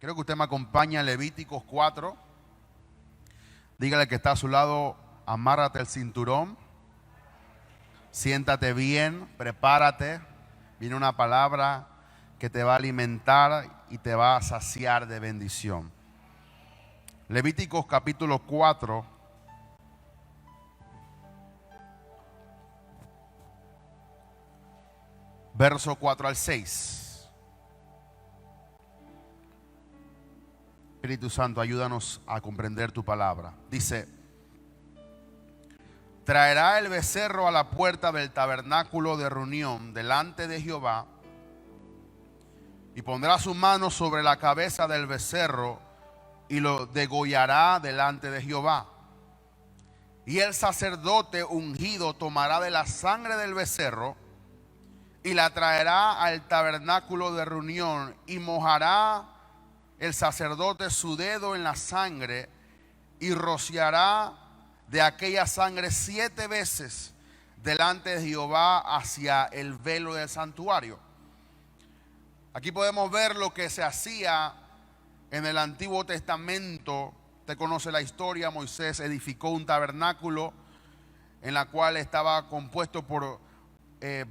Quiero que usted me acompañe a Levíticos 4. Dígale que está a su lado, amárrate el cinturón, siéntate bien, prepárate. Viene una palabra que te va a alimentar y te va a saciar de bendición. Levíticos capítulo 4. Verso 4 al 6. Espíritu Santo, ayúdanos a comprender tu palabra. Dice: traerá el becerro a la puerta del tabernáculo de reunión delante de Jehová, y pondrá su mano sobre la cabeza del becerro y lo degollará delante de Jehová. Y el sacerdote ungido tomará de la sangre del becerro y la traerá al tabernáculo de reunión, y mojará el sacerdote su dedo en la sangre y rociará de aquella sangre 7 veces delante de Jehová hacia el velo del santuario. Aquí podemos ver lo que se hacía en el Antiguo Testamento. Usted conoce la historia. Moisés edificó un tabernáculo en la cual estaba compuesto por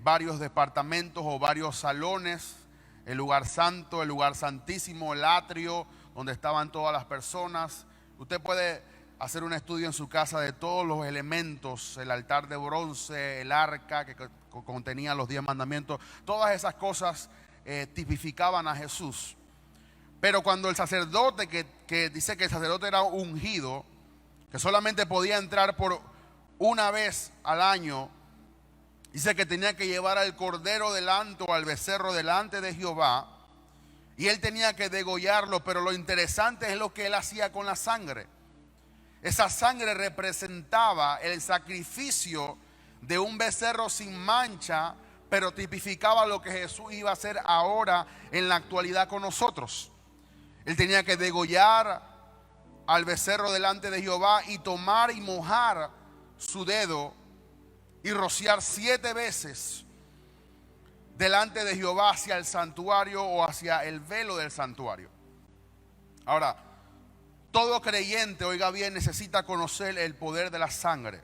varios departamentos o varios salones: el lugar santo, el lugar santísimo, el atrio donde estaban todas las personas. Usted puede hacer un estudio en su casa de todos los elementos: el altar de bronce, el arca que contenía los 10 mandamientos. Todas esas cosas tipificaban a Jesús. Pero cuando el sacerdote, que dice que el sacerdote era ungido, que solamente podía entrar por una vez al año, dice que tenía que llevar al cordero delante o al becerro delante de Jehová, y él tenía que degollarlo. Pero lo interesante es lo que él hacía con la sangre. Esa sangre representaba el sacrificio de un becerro sin mancha, pero tipificaba lo que Jesús iba a hacer ahora en la actualidad con nosotros. Él tenía que degollar al becerro delante de Jehová y tomar y mojar su dedo y rociar 7 veces delante de Jehová hacia el santuario o hacia el velo del santuario. Ahora, todo creyente, oiga bien, necesita conocer el poder de la sangre,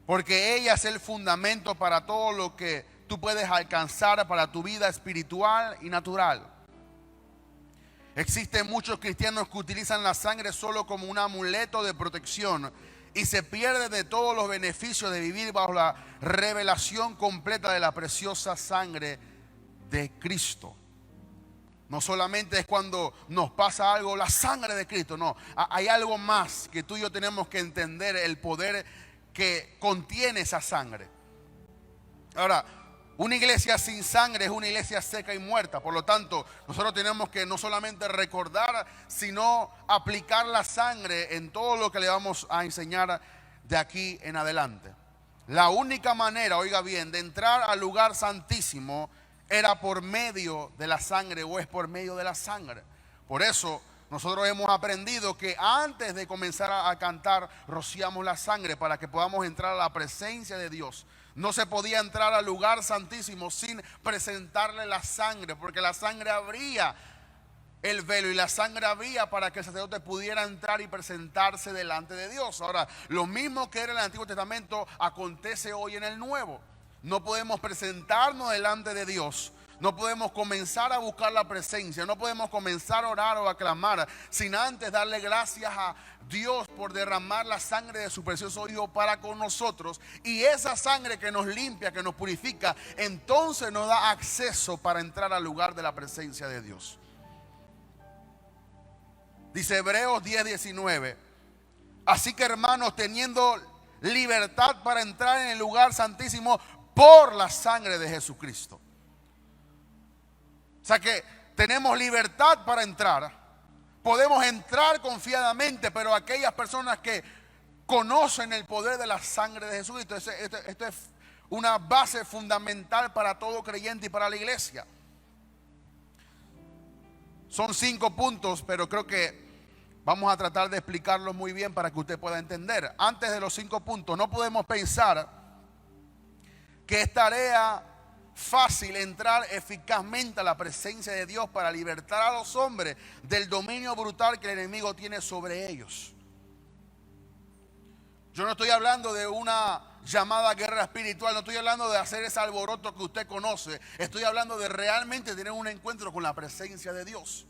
porque ella es el fundamento para todo lo que tú puedes alcanzar para tu vida espiritual y natural. Existen muchos cristianos que utilizan la sangre solo como un amuleto de protección y se pierden de todos los beneficios de vivir bajo la revelación completa de la preciosa sangre de Cristo. No solamente es cuando nos pasa algo, la sangre de Cristo, no. Hay algo más que tú y yo tenemos que entender: el poder que contiene esa sangre. Ahora, una iglesia sin sangre es una iglesia seca y muerta. Por lo tanto, nosotros tenemos que no solamente recordar, sino aplicar la sangre en todo lo que le vamos a enseñar de aquí en adelante. La única manera, oiga bien, de entrar al lugar santísimo era por medio de la sangre, o es por medio de la sangre. Por eso nosotros hemos aprendido que antes de comenzar a cantar, rociamos la sangre para que podamos entrar a la presencia de Dios. No se podía entrar al lugar santísimo sin presentarle la sangre, porque la sangre abría el velo y la sangre abría para que el sacerdote pudiera entrar y presentarse delante de Dios. Ahora, lo mismo que era en el Antiguo Testamento acontece hoy en el Nuevo. No podemos presentarnos delante de Dios, no podemos comenzar a buscar la presencia, no podemos comenzar a orar o a clamar sin antes darle gracias a Dios por derramar la sangre de su precioso Hijo para con nosotros. Y esa sangre que nos limpia, que nos purifica, entonces nos da acceso para entrar al lugar de la presencia de Dios. Dice Hebreos 10:19: así que, hermanos, teniendo libertad para entrar en el lugar santísimo por la sangre de Jesucristo. O sea que tenemos libertad para entrar, podemos entrar confiadamente, pero aquellas personas que conocen el poder de la sangre de Jesucristo, esto es una base fundamental para todo creyente y para la iglesia. Son 5 puntos, pero creo que vamos a tratar de explicarlos muy bien para que usted pueda entender. Antes de los 5 puntos, no podemos pensar que es tarea fácil entrar eficazmente a la presencia de Dios para libertar a los hombres del dominio brutal que el enemigo tiene sobre ellos. Yo no estoy hablando de una llamada guerra espiritual, no estoy hablando de hacer ese alboroto que usted conoce. Estoy hablando de realmente tener un encuentro con la presencia de Dios.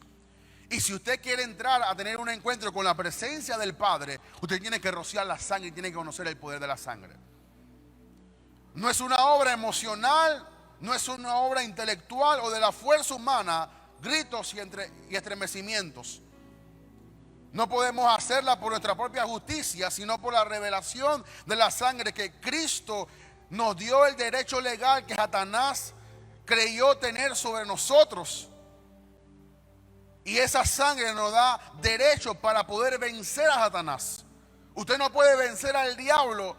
Y si usted quiere entrar a tener un encuentro con la presencia del Padre, usted tiene que rociar la sangre y tiene que conocer el poder de la sangre. No es una obra emocional, no es una obra intelectual o de la fuerza humana, gritos y estremecimientos. No podemos hacerla por nuestra propia justicia, sino por la revelación de la sangre que Cristo nos dio el derecho legal que Satanás creyó tener sobre nosotros. Y esa sangre nos da derecho para poder vencer a Satanás. Usted no puede vencer al diablo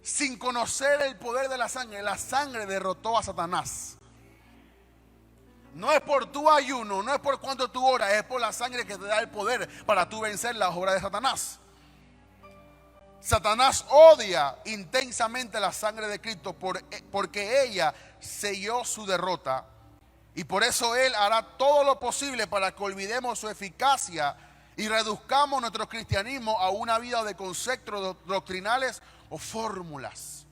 sin conocer el poder de la sangre. La sangre derrotó a Satanás. No es por tu ayuno, no es por cuánto tú oras, es por la sangre que te da el poder para tú vencer las obras de Satanás. Satanás odia intensamente la sangre de Cristo porque ella selló su derrota. Y por eso Él hará todo lo posible para que olvidemos su eficacia y reduzcamos nuestro cristianismo a una vida de conceptos doctrinales o fórmulas.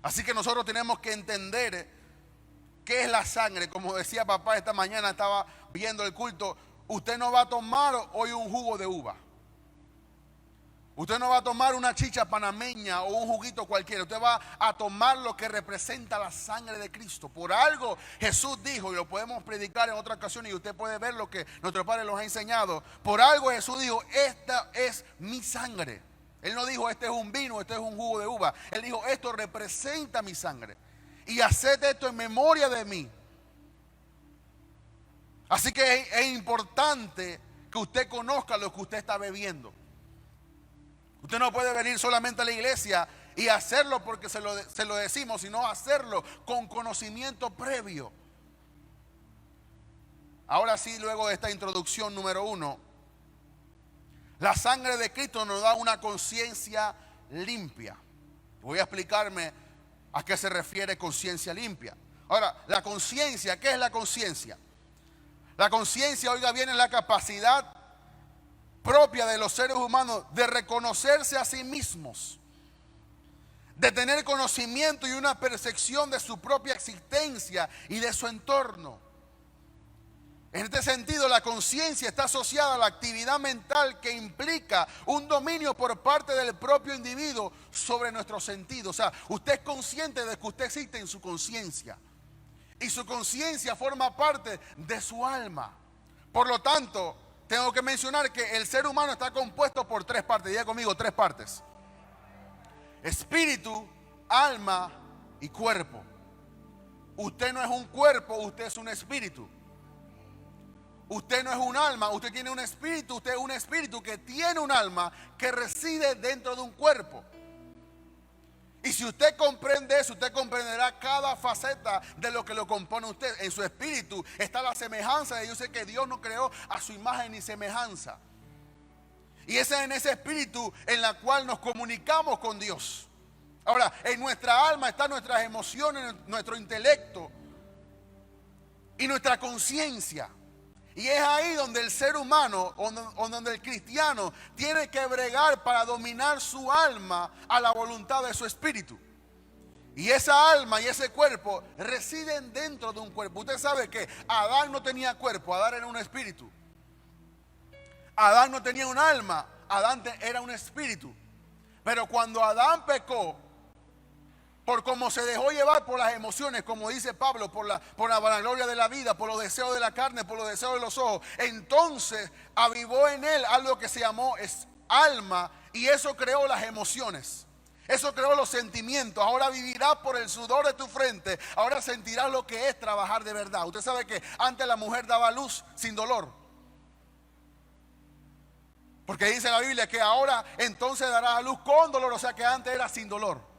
Así que nosotros tenemos que entender qué es la sangre. Como decía papá esta mañana, estaba viendo el culto. Usted no va a tomar hoy un jugo de uva. Usted no va a tomar una chicha panameña o un juguito cualquiera. Usted va a tomar lo que representa la sangre de Cristo. Por algo Jesús dijo, y lo podemos predicar en otra ocasión, y usted puede ver lo que nuestro Padre nos ha enseñado. Por algo Jesús dijo, esta es mi sangre. Él no dijo, este es un vino, este es un jugo de uva. Él dijo, esto representa mi sangre. Y haced esto en memoria de mí. Así que es importante que usted conozca lo que usted está bebiendo. Usted no puede venir solamente a la iglesia y hacerlo porque se lo decimos, sino hacerlo con conocimiento previo. Ahora sí, luego de esta introducción número 1, la sangre de Cristo nos da una conciencia limpia. Voy a explicarme a qué se refiere conciencia limpia. Ahora, la conciencia, ¿qué es la conciencia? La conciencia, oiga bien, es la capacidad propia de los seres humanos de reconocerse a sí mismos, de tener conocimiento y una percepción de su propia existencia y de su entorno. En este sentido, la conciencia está asociada a la actividad mental que implica un dominio por parte del propio individuo sobre nuestros sentidos. O sea, usted es consciente de que usted existe en su conciencia. Y su conciencia forma parte de su alma. Por lo tanto, tengo que mencionar que el ser humano está compuesto por 3 partes. Diga conmigo, 3 partes. Espíritu, alma y cuerpo. Usted no es un cuerpo, usted es un espíritu. Usted no es un alma, usted tiene un espíritu. Usted es un espíritu que tiene un alma que reside dentro de un cuerpo. Y si usted comprende eso, usted comprenderá cada faceta de lo que lo compone usted. En su espíritu está la semejanza de Dios. Yo sé que Dios nos creó a su imagen y semejanza. Y es en ese espíritu en la cual nos comunicamos con Dios. Ahora, en nuestra alma están nuestras emociones, nuestro intelecto y nuestra conciencia. Y es ahí donde el ser humano, o donde el cristiano tiene que bregar para dominar su alma a la voluntad de su espíritu. Y esa alma y ese cuerpo residen dentro de un cuerpo. Usted sabe que Adán no tenía cuerpo, Adán era un espíritu. Adán no tenía un alma, Adán era un espíritu. Pero cuando Adán pecó, por cómo se dejó llevar por las emociones, como dice Pablo, por la vanagloria de la vida, por los deseos de la carne, por los deseos de los ojos, entonces avivó en él algo que se llamó alma, y eso creó las emociones, eso creó los sentimientos. Ahora vivirás por el sudor de tu frente, ahora sentirás lo que es trabajar de verdad. Usted sabe que antes la mujer daba luz sin dolor, porque dice la Biblia que ahora entonces dará a luz con dolor, o sea que antes era sin dolor.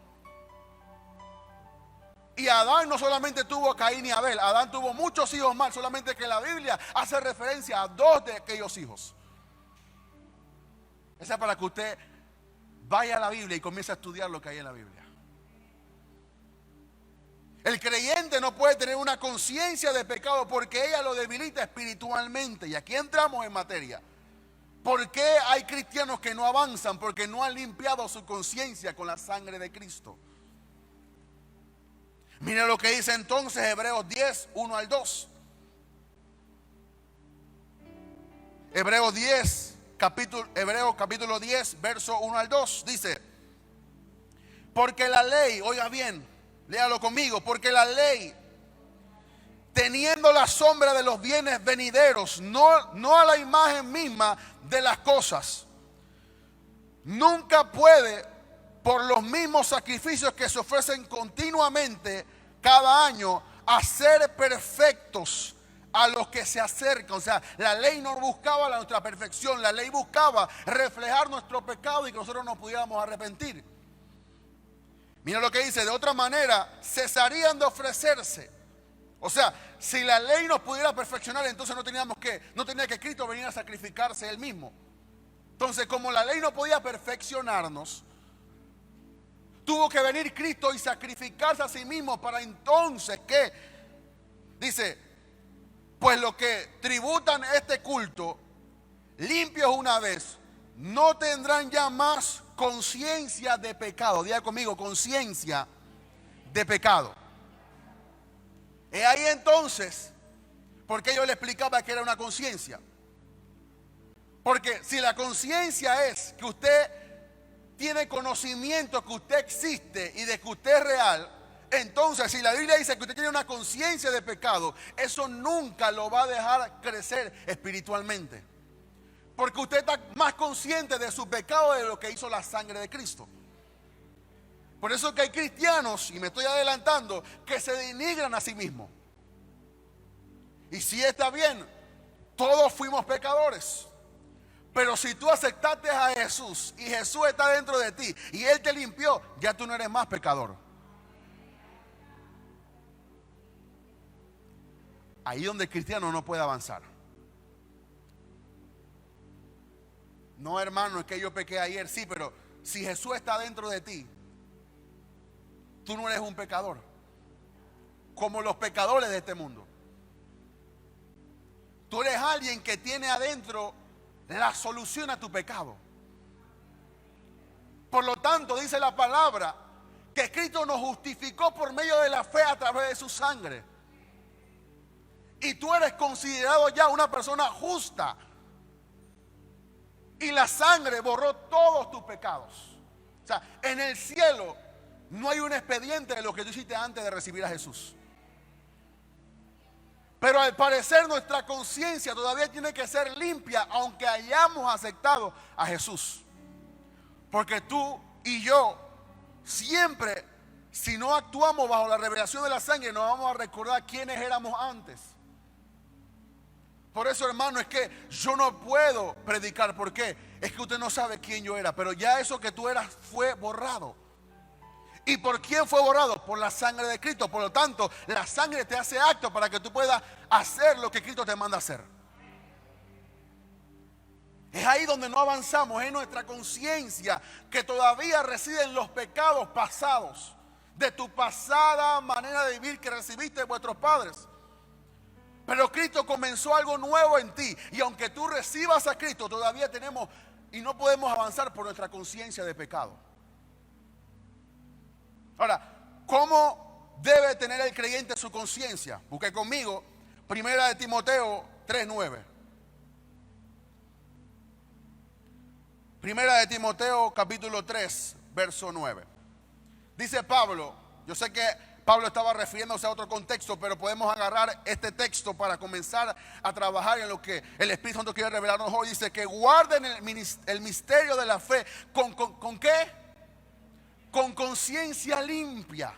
Y Adán no solamente tuvo a Caín y Abel, Adán tuvo muchos hijos más, solamente que la Biblia hace referencia a 2 de aquellos hijos. Esa es para que usted vaya a la Biblia y comience a estudiar lo que hay en la Biblia. El creyente no puede tener una conciencia de pecado porque ella lo debilita espiritualmente. Y aquí entramos en materia. ¿Por qué hay cristianos que no avanzan? Porque no han limpiado su conciencia con la sangre de Cristo. Mira lo que dice entonces Hebreos 10, 1 al 2. Hebreos capítulo 10, verso 1 al 2. Dice: porque la ley, oiga bien, léalo conmigo, porque la ley, teniendo la sombra de los bienes venideros, no a la imagen misma de las cosas, nunca puede, por los mismos sacrificios que se ofrecen continuamente cada año, hacer perfectos a los que se acercan. O sea, la ley no buscaba nuestra perfección, la ley buscaba reflejar nuestro pecado y que nosotros nos pudiéramos arrepentir. Mira lo que dice: de otra manera cesarían de ofrecerse. O sea, si la ley nos pudiera perfeccionar, entonces no tenía que Cristo venir a sacrificarse él mismo. Entonces, como la ley no podía perfeccionarnos, tuvo que venir Cristo y sacrificarse a sí mismo para entonces que, dice, pues los que tributan este culto, limpios una vez, no tendrán ya más conciencia de pecado. Diga conmigo, conciencia de pecado. Y ahí entonces, porque yo le explicaba que era una conciencia. Porque si la conciencia es que usted tiene conocimiento que usted existe y de que usted es real, entonces si la Biblia dice que usted tiene una conciencia de pecado, eso nunca lo va a dejar crecer espiritualmente. Porque usted está más consciente de su pecado de lo que hizo la sangre de Cristo. Por eso que hay cristianos, y me estoy adelantando, que se denigran a sí mismos. Y sí, está bien, todos fuimos pecadores. Pero si tú aceptaste a Jesús y Jesús está dentro de ti y Él te limpió, ya tú no eres más pecador. Ahí donde el cristiano no puede avanzar. No, hermano, es que yo pequé ayer, sí, pero si Jesús está dentro de ti, tú no eres un pecador, como los pecadores de este mundo. Tú eres alguien que tiene adentro la solución a tu pecado. Por lo tanto, dice la palabra que Cristo nos justificó por medio de la fe a través de su sangre. Y tú eres considerado ya una persona justa. Y la sangre borró todos tus pecados. O sea, en el cielo no hay un expediente de lo que tú hiciste antes de recibir a Jesús. Pero al parecer nuestra conciencia todavía tiene que ser limpia, aunque hayamos aceptado a Jesús. Porque tú y yo siempre, si no actuamos bajo la revelación de la sangre, no vamos a recordar quiénes éramos antes. Por eso, hermano, es que yo no puedo predicar. ¿Por qué? Es que usted no sabe quién yo era, pero ya eso que tú eras fue borrado. ¿Y por quién fue borrado? Por la sangre de Cristo. Por lo tanto, la sangre te hace acto para que tú puedas hacer lo que Cristo te manda hacer. Es ahí donde no avanzamos, es nuestra conciencia que todavía reside en los pecados pasados, de tu pasada manera de vivir que recibiste de vuestros padres. Pero Cristo comenzó algo nuevo en ti, y aunque tú recibas a Cristo, todavía tenemos y no podemos avanzar por nuestra conciencia de pecado. Ahora, ¿cómo debe tener el creyente su conciencia? Busque conmigo Primera de Timoteo 3:9. Primera de Timoteo capítulo 3, verso 9. Dice Pablo, yo sé que Pablo estaba refiriéndose a otro contexto, pero podemos agarrar este texto para comenzar a trabajar en lo que el Espíritu Santo quiere revelarnos hoy. Dice que guarden el misterio de la fe. ¿Con qué? Con conciencia limpia.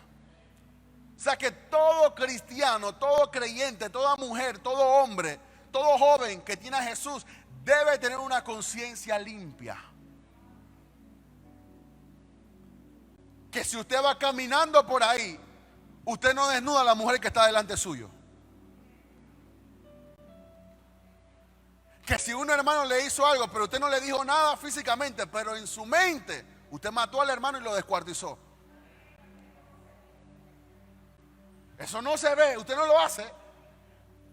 O sea que todo cristiano, todo creyente, toda mujer, todo hombre, todo joven que tiene a Jesús debe tener una conciencia limpia. Que si usted va caminando por ahí, usted no desnuda a la mujer que está delante suyo. Que si un hermano le hizo algo, pero usted no le dijo nada físicamente, pero en su mente usted mató al hermano y lo descuartizó. Eso no se ve, usted no lo hace,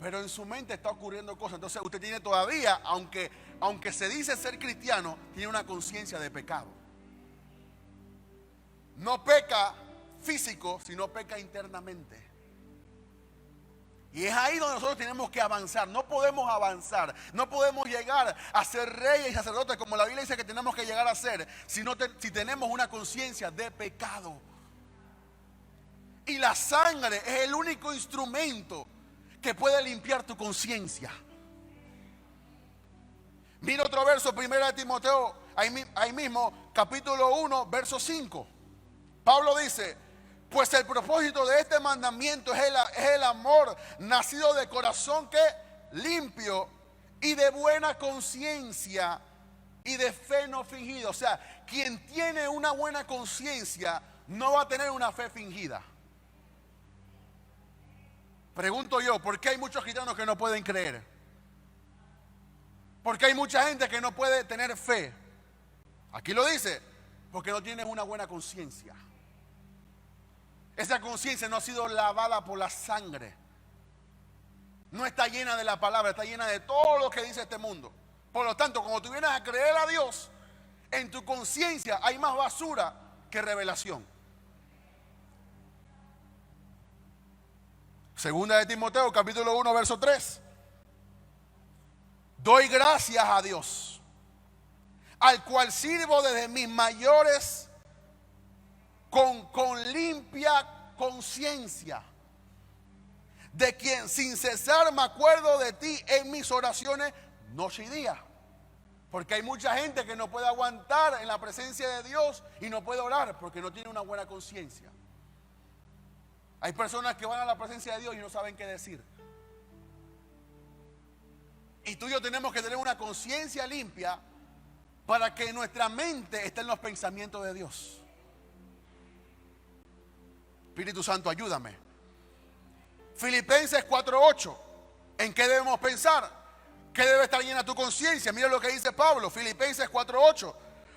pero en su mente está ocurriendo cosas. Entonces usted tiene todavía, aunque se dice ser cristiano, tiene una conciencia de pecado. No peca físico, sino peca internamente. Y es ahí donde nosotros tenemos que avanzar. No podemos avanzar, no podemos llegar a ser reyes y sacerdotes como la Biblia dice que tenemos que llegar a ser, si tenemos una conciencia de pecado. Y la sangre es el único instrumento que puede limpiar tu conciencia. Mira otro verso, 1 Timoteo, ahí mismo, capítulo 1, verso 5. Pablo dice: pues el propósito de este mandamiento es el amor nacido de corazón que limpio y de buena conciencia y de fe no fingida. O sea, quien tiene una buena conciencia no va a tener una fe fingida. Pregunto yo, ¿por qué hay muchos gitanos que no pueden creer? ¿Por qué hay mucha gente que no puede tener fe? Aquí lo dice, porque no tienen una buena conciencia. Esa conciencia no ha sido lavada por la sangre. No está llena de la palabra, está llena de todo lo que dice este mundo. Por lo tanto, cuando tú vienes a creer a Dios, en tu conciencia hay más basura que revelación. Segunda de Timoteo, capítulo 1, verso 3. Doy gracias a Dios, al cual sirvo desde mis mayores con limpia conciencia, de quien sin cesar me acuerdo de ti en mis oraciones noche y día. Porque hay mucha gente que no puede aguantar en la presencia de Dios y no puede orar porque no tiene una buena conciencia. Hay personas que van a la presencia de Dios y no saben qué decir. Y tú y yo tenemos que tener una conciencia limpia para que nuestra mente esté en los pensamientos de Dios. Espíritu Santo, ayúdame. Filipenses 4:8. ¿En qué debemos pensar? ¿Qué debe estar llena tu conciencia? Mira lo que dice Pablo, Filipenses 4:8.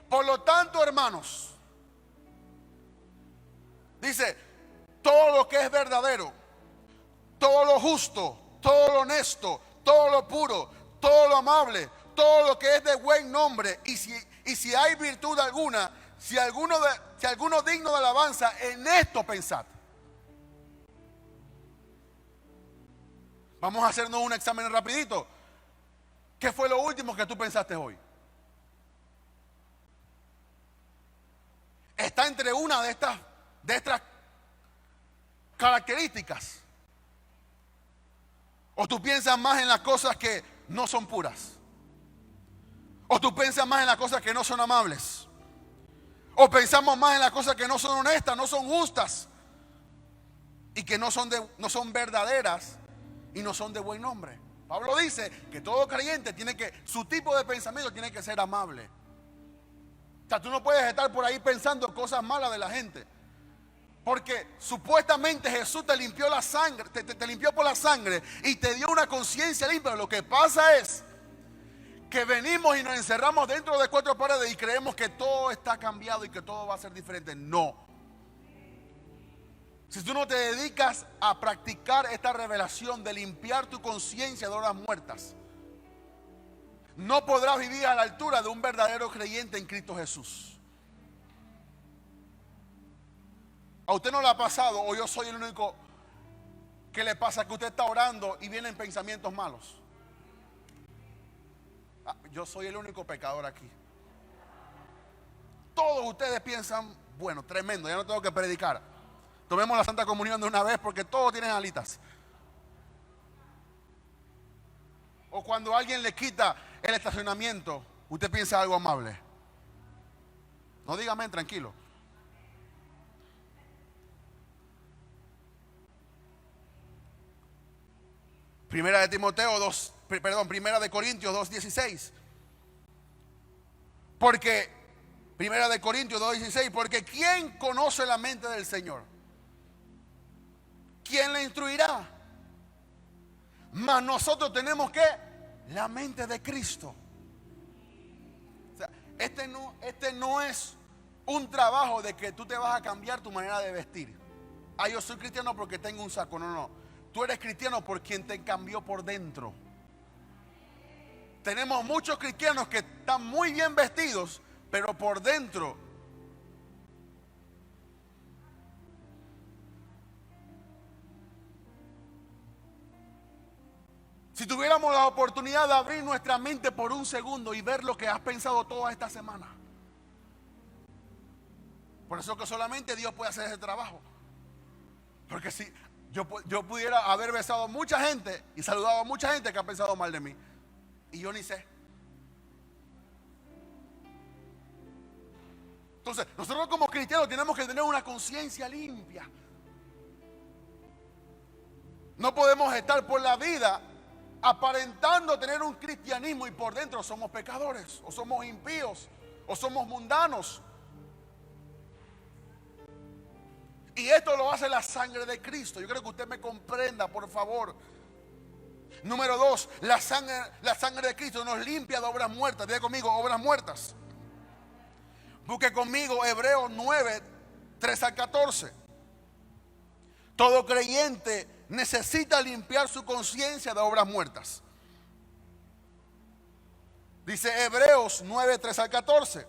Por lo tanto, hermanos, dice, todo lo que es verdadero, todo lo justo, todo lo honesto, todo lo puro, todo lo amable, todo lo que es de buen nombre, y si hay virtud alguna, si alguno digno de alabanza, en esto pensad. Vamos a hacernos un examen rapidito. ¿Qué fue lo último que tú pensaste hoy? Está entre una de estas características. O tú piensas más en las cosas que no son puras. O tú piensas más en las cosas que no son amables. O pensamos más en las cosas que no son honestas, no son justas. Y que no son verdaderas y no son de buen nombre. Pablo dice que todo creyente su tipo de pensamiento tiene que ser amable. O sea, tú no puedes estar por ahí pensando cosas malas de la gente. Porque supuestamente Jesús te limpió la sangre, te limpió por la sangre y te dio una conciencia limpia. Lo que pasa es que venimos y nos encerramos dentro de cuatro paredes y creemos que todo está cambiado y que todo va a ser diferente. No. Si tú no te dedicas a practicar esta revelación de limpiar tu conciencia de horas muertas, no podrás vivir a la altura de un verdadero creyente en Cristo Jesús. ¿A usted no le ha pasado, o yo soy el único que le pasa, que usted está orando y vienen pensamientos malos? Yo soy el único pecador aquí. Todos ustedes piensan, bueno, tremendo, ya no tengo que predicar. Tomemos la Santa Comunión de una vez porque todos tienen alitas. O cuando alguien le quita el estacionamiento, usted piensa algo amable. No dígame, tranquilo. Primera de Corintios 2:16. Porque Primera de Corintios 2:16, porque ¿quién conoce la mente del Señor? ¿Quién le instruirá? Mas nosotros tenemos que la mente de Cristo. O sea, este no es un trabajo de que tú te vas a cambiar tu manera de vestir. yo soy cristiano porque tengo un saco. No, no. Tú eres cristiano por quien te cambió por dentro. Tenemos muchos cristianos que están muy bien vestidos, pero por dentro si tuviéramos la oportunidad de abrir nuestra mente por un segundo y ver lo que has pensado toda esta semana. Por eso que solamente Dios puede hacer ese trabajo. Porque si yo pudiera haber besado a mucha gente y saludado a mucha gente que ha pensado mal de mí, y yo ni sé. Entonces, nosotros como cristianos tenemos que tener una conciencia limpia. No podemos estar por la vida aparentando tener un cristianismo y por dentro somos pecadores, o somos impíos, o somos mundanos. Y esto lo hace la sangre de Cristo. Yo creo que usted me comprenda, por favor. Número 2, la sangre de Cristo nos limpia de obras muertas. Diga conmigo, obras muertas. Busque conmigo Hebreos 9, 3 al 14. Todo creyente necesita limpiar su conciencia de obras muertas. Dice Hebreos 9, 3 al 14.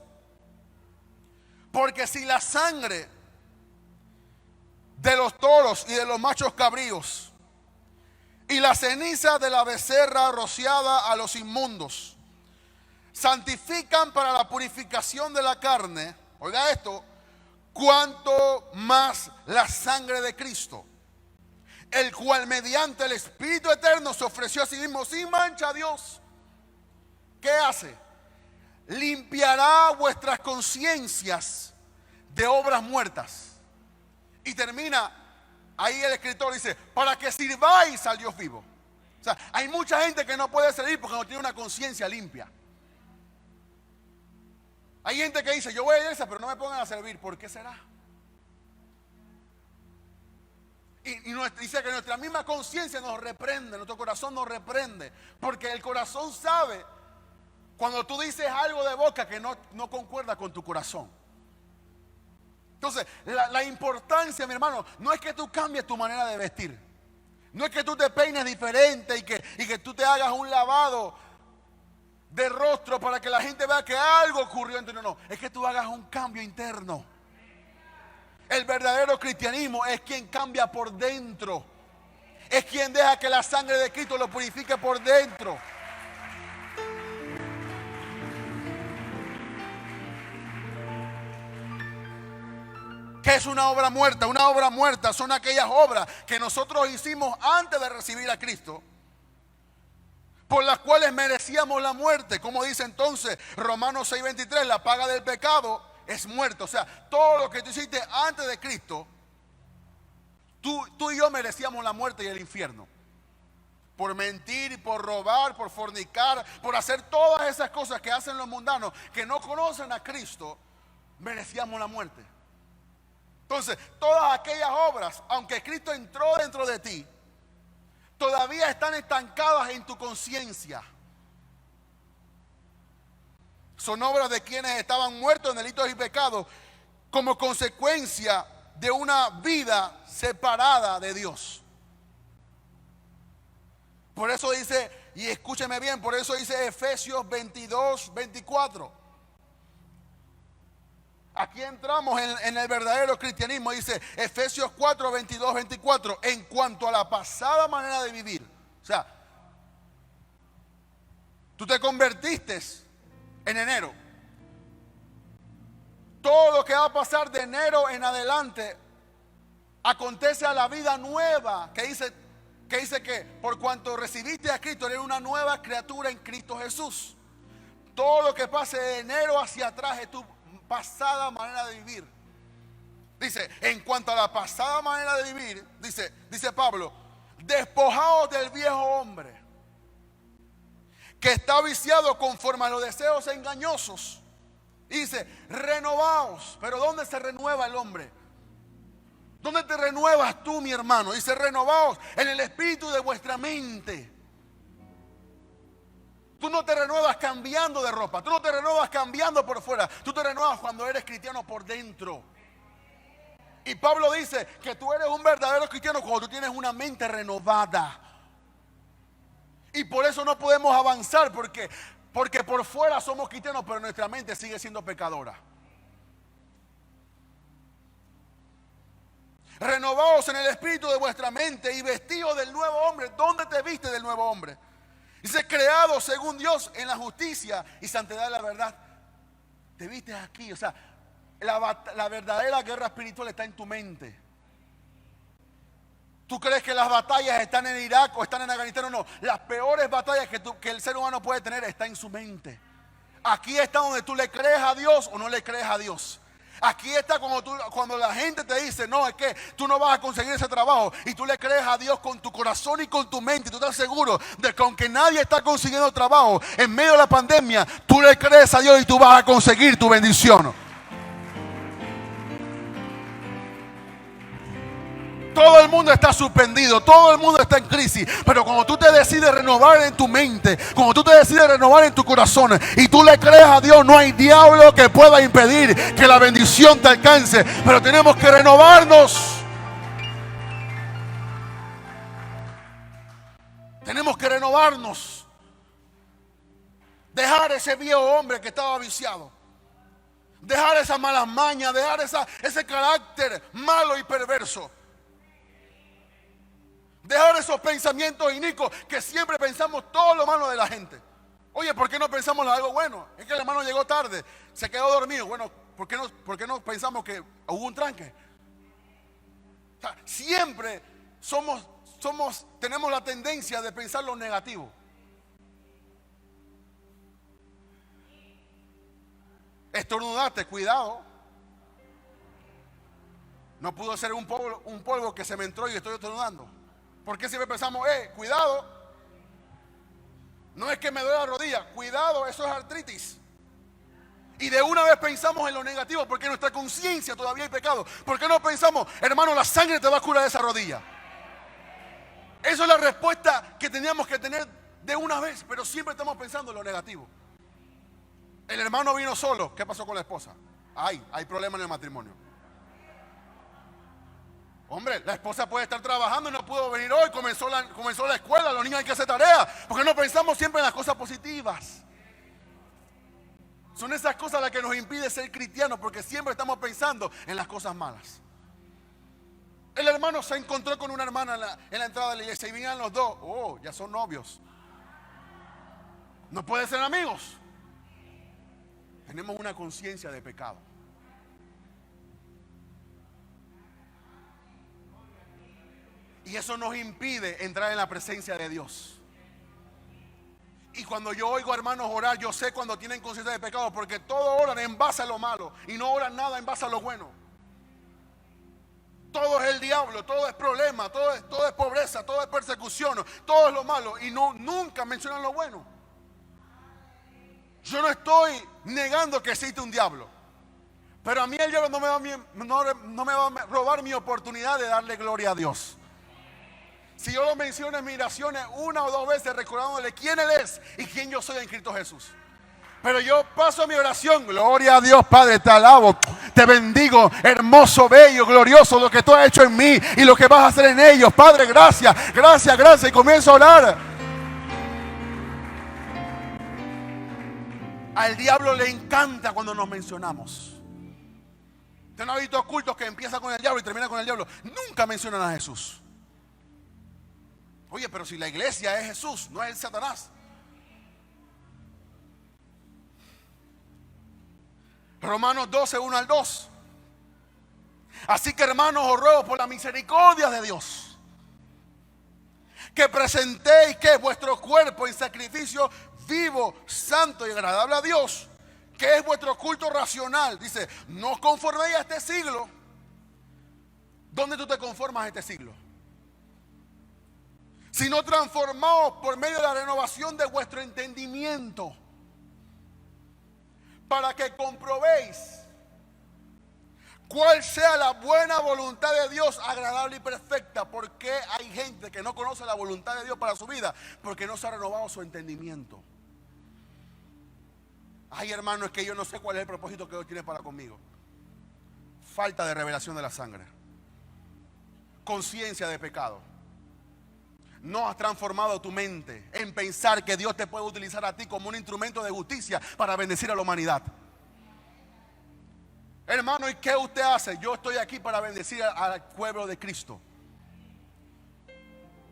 Porque si la sangre de los toros y de los machos cabríos y la ceniza de la becerra rociada a los inmundos santifican para la purificación de la carne, oiga esto, cuanto más la sangre de Cristo, el cual mediante el Espíritu Eterno se ofreció a sí mismo sin mancha a Dios. ¿Qué hace? Limpiará vuestras conciencias de obras muertas. Y termina, ahí el escritor dice, para que sirváis al Dios vivo. O sea, hay mucha gente que no puede servir porque no tiene una conciencia limpia. Hay gente que dice, yo voy a iglesia, pero no me pongan a servir. ¿Por qué será? Y dice que nuestra misma conciencia nos reprende, nuestro corazón nos reprende. Porque el corazón sabe cuando tú dices algo de boca que no concuerda con tu corazón. Entonces, la importancia, mi hermano, no es que tú cambies tu manera de vestir. No es que tú te peines diferente y que tú te hagas un lavado de rostro para que la gente vea que algo ocurrió en ti. No, es que tú hagas un cambio interno. El verdadero cristianismo es quien cambia por dentro. Es quien deja que la sangre de Cristo lo purifique por dentro. ¿Qué es una obra muerta? Una obra muerta son aquellas obras que nosotros hicimos antes de recibir a Cristo, por las cuales merecíamos la muerte. Como dice entonces Romanos 6:23, la paga del pecado es muerte. O sea, todo lo que tú hiciste antes de Cristo, tú y yo merecíamos la muerte y el infierno. Por mentir, por robar, por fornicar, por hacer todas esas cosas que hacen los mundanos que no conocen a Cristo, merecíamos la muerte. Entonces, todas aquellas obras, aunque Cristo entró dentro de ti, todavía están estancadas en tu conciencia. Son obras de quienes estaban muertos en delitos y pecados como consecuencia de una vida separada de Dios. Por eso dice, y escúcheme bien, por eso dice Efesios 22, 24. Aquí entramos en el verdadero cristianismo. Dice Efesios 4, 22, 24. En cuanto a la pasada manera de vivir. O sea, tú te convertiste en enero. Todo lo que va a pasar de enero en adelante acontece a la vida nueva. Que dice que por cuanto recibiste a Cristo, eres una nueva criatura en Cristo Jesús. Todo lo que pase de enero hacia atrás es tu pasada manera de vivir. Dice, en cuanto a la pasada manera de vivir, dice Pablo, despojaos del viejo hombre que está viciado conforme a los deseos engañosos. Y dice, renovaos. Pero ¿dónde se renueva el hombre? ¿Dónde te renuevas tú, mi hermano? Dice, renovaos en el espíritu de vuestra mente. Tú no te renuevas cambiando de ropa. Tú no te renuevas cambiando por fuera. Tú te renuevas cuando eres cristiano por dentro. Y Pablo dice que tú eres un verdadero cristiano cuando tú tienes una mente renovada. Y por eso no podemos avanzar, porque por fuera somos cristianos, pero nuestra mente sigue siendo pecadora. Renovaos en el espíritu de vuestra mente y vestidos del nuevo hombre. ¿Dónde te viste del nuevo hombre? Dice, creado según Dios en la justicia y santidad de la verdad. Te viste aquí, o sea, la verdadera guerra espiritual está en tu mente. ¿Tú crees que las batallas están en Irak o están en Afganistán? No, las peores batallas que el ser humano puede tener están en su mente. Aquí está donde tú le crees a Dios o no le crees a Dios. Aquí está cuando la gente te dice, no, es que tú no vas a conseguir ese trabajo, y tú le crees a Dios con tu corazón y con tu mente, y tú estás seguro de que aunque nadie está consiguiendo trabajo en medio de la pandemia, tú le crees a Dios y tú vas a conseguir tu bendición. Todo el mundo está suspendido, todo el mundo está en crisis, pero cuando tú te decides renovar en tu mente, cuando tú te decides renovar en tu corazón y tú le crees a Dios, no hay diablo que pueda impedir que la bendición te alcance, pero tenemos que renovarnos. Tenemos que renovarnos. Dejar ese viejo hombre que estaba viciado. Dejar esas malas mañas, dejar ese carácter malo y perverso. Dejar esos pensamientos inicuos que siempre pensamos todo lo malo de la gente. Oye, ¿por qué no pensamos en algo bueno? Es que el hermano llegó tarde, se quedó dormido. Bueno, ¿por qué no pensamos que hubo un tranque? O sea, siempre tenemos la tendencia de pensar lo negativo. Estornudaste, cuidado. No pudo ser un polvo que se me entró y estoy estornudando. ¿Por qué siempre pensamos, cuidado? No es que me duele la rodilla, cuidado, eso es artritis. Y de una vez pensamos en lo negativo, porque en nuestra conciencia todavía hay pecado. ¿Por qué no pensamos, hermano, la sangre te va a curar de esa rodilla? Esa es la respuesta que teníamos que tener de una vez, pero siempre estamos pensando en lo negativo. El hermano vino solo, ¿qué pasó con la esposa? Hay problema en el matrimonio. Hombre, la esposa puede estar trabajando y no pudo venir hoy, comenzó la escuela, los niños hay que hacer tarea. ¿Por qué no pensamos siempre en las cosas positivas? Son esas cosas las que nos impiden ser cristianos, porque siempre estamos pensando en las cosas malas. El hermano se encontró con una hermana en la entrada de la iglesia y vinieron los dos. Ya son novios. No pueden ser amigos. Tenemos una conciencia de pecado. Y eso nos impide entrar en la presencia de Dios. Y cuando yo oigo a hermanos orar, yo sé cuando tienen conciencia de pecado, porque todos oran en base a lo malo y no oran nada en base a lo bueno. Todo es el diablo, todo es problema, todo es pobreza, todo es persecución, todo es lo malo y nunca mencionan lo bueno. Yo no estoy negando que existe un diablo, pero a mí el diablo no me va a robar mi oportunidad de darle gloria a Dios. Si yo lo menciono en mis oraciones una o dos veces, recordándole quién Él es y quién yo soy en Cristo Jesús. Pero yo paso mi oración, gloria a Dios, Padre, te alabo, te bendigo, hermoso, bello, glorioso, lo que tú has hecho en mí y lo que vas a hacer en ellos. Padre, gracias, gracias, gracias. Y comienzo a orar. Al diablo le encanta cuando nos mencionamos. Usted no ha visto cultos que empiezan con el diablo y terminan con el diablo. Nunca mencionan a Jesús. Oye, pero si la iglesia es Jesús, no es el Satanás. Romanos 12, 1 al 2. Así que, hermanos, os ruego por la misericordia de Dios que presentéis que vuestro cuerpo en sacrificio vivo, santo y agradable a Dios, que es vuestro culto racional. Dice, no os conforméis a este siglo. ¿Dónde tú te conformas a este siglo? Sino transformaos por medio de la renovación de vuestro entendimiento, para que comprobéis cuál sea la buena voluntad de Dios, agradable y perfecta. ¿Por qué hay gente que no conoce la voluntad de Dios para su vida? Porque no se ha renovado su entendimiento. Ay, hermano, es que yo no sé cuál es el propósito que Dios tiene para conmigo. Falta de revelación de la sangre. Conciencia de pecado. No has transformado tu mente en pensar que Dios te puede utilizar a ti como un instrumento de justicia para bendecir a la humanidad. Hermano, ¿y qué usted hace? Yo estoy aquí para bendecir al pueblo de Cristo.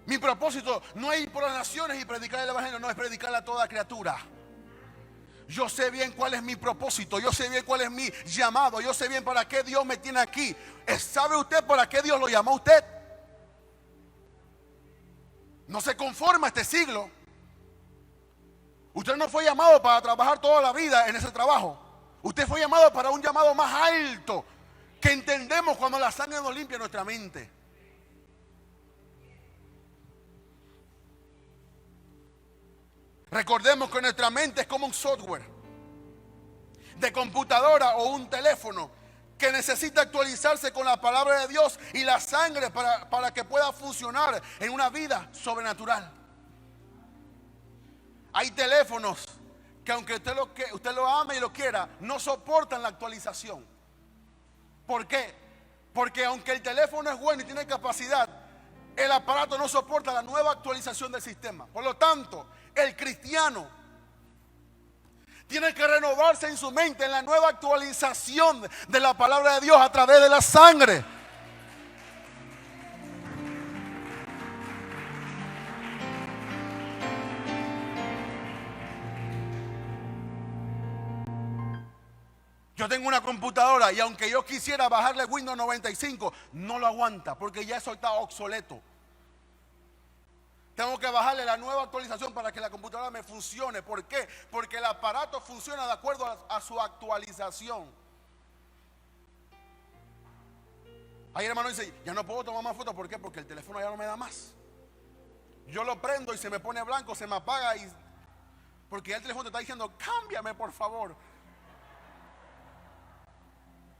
Mi propósito no es ir por las naciones y predicar el evangelio, no, es predicar a toda criatura. Yo sé bien cuál es mi propósito, yo sé bien cuál es mi llamado, yo sé bien para qué Dios me tiene aquí. ¿Sabe usted para qué Dios lo llamó a usted? No se conforma a este siglo. Usted no fue llamado para trabajar toda la vida en ese trabajo. Usted fue llamado para un llamado más alto, que entendemos cuando la sangre nos limpia nuestra mente. Recordemos que nuestra mente es como un software de computadora o un teléfono que necesita actualizarse con la palabra de Dios y la sangre para que pueda funcionar en una vida sobrenatural. Hay teléfonos que aunque usted lo ame y lo quiera, no soportan la actualización. ¿Por qué? Porque aunque el teléfono es bueno y tiene capacidad, el aparato no soporta la nueva actualización del sistema. Por lo tanto, el cristiano tiene que renovarse en su mente en la nueva actualización de la palabra de Dios a través de la sangre. Yo tengo una computadora y aunque yo quisiera bajarle Windows 95, no lo aguanta porque ya eso está obsoleto. Tengo que bajarle la nueva actualización para que la computadora me funcione. ¿Por qué? Porque el aparato funciona de acuerdo a su actualización. Ahí el hermano dice, ya no puedo tomar más fotos. ¿Por qué? Porque el teléfono ya no me da más. Yo lo prendo y se me pone blanco, se me apaga porque ya el teléfono te está diciendo, cámbiame por favor.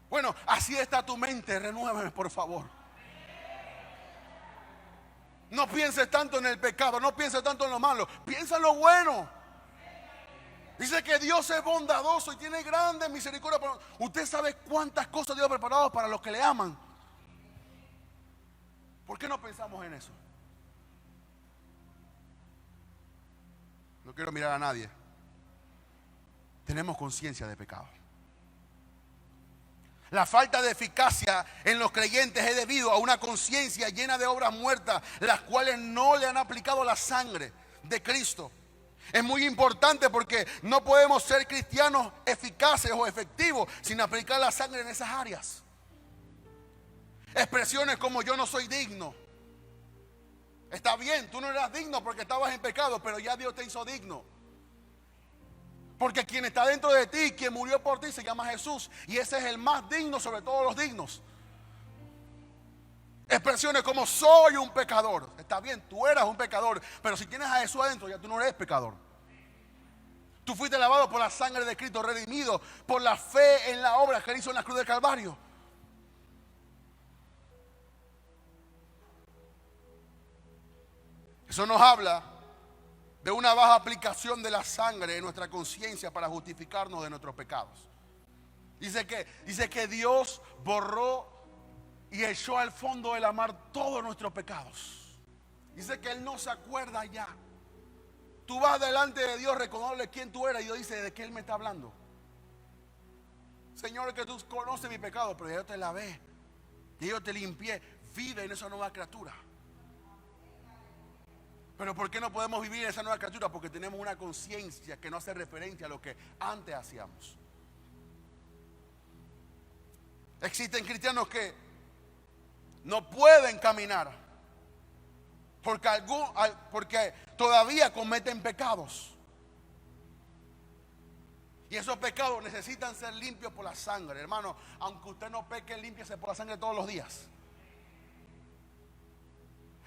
Bueno, así está tu mente, renuévame por favor. No pienses tanto en el pecado, no pienses tanto en lo malo, piensa en lo bueno. Dice que Dios es bondadoso y tiene grande misericordia. Usted sabe cuántas cosas Dios ha preparado para los que le aman. ¿Por qué no pensamos en eso? No quiero mirar a nadie. Tenemos conciencia de pecado. La falta de eficacia en los creyentes es debido a una conciencia llena de obras muertas, las cuales no le han aplicado la sangre de Cristo. Es muy importante porque no podemos ser cristianos eficaces o efectivos sin aplicar la sangre en esas áreas. Expresiones como yo no soy digno. Está bien, tú no eras digno porque estabas en pecado, pero ya Dios te hizo digno. Porque quien está dentro de ti, quien murió por ti, se llama Jesús. Y ese es el más digno sobre todos los dignos. Expresiones como soy un pecador. Está bien, tú eras un pecador. Pero si tienes a Jesús adentro, ya tú no eres pecador. Tú fuiste lavado por la sangre de Cristo, redimido por la fe en la obra que Él hizo en la cruz del Calvario. Eso nos habla de una baja aplicación de la sangre en nuestra conciencia para justificarnos de nuestros pecados. Dice que Dios borró y echó al fondo de la mar todos nuestros pecados. Dice que Él no se acuerda ya. Tú vas delante de Dios reconocerle quién tú eres y Dios dice, ¿de qué Él me está hablando? Señor, que tú conoces mi pecado, pero yo te lavé, yo te limpié. Vive en esa nueva criatura. Pero ¿por qué no podemos vivir en esa nueva criatura? Porque tenemos una conciencia que no hace referencia a lo que antes hacíamos. Existen cristianos que no pueden caminar porque todavía cometen pecados. Y esos pecados necesitan ser limpios por la sangre. Hermano, aunque usted no peque, límpiese por la sangre todos los días.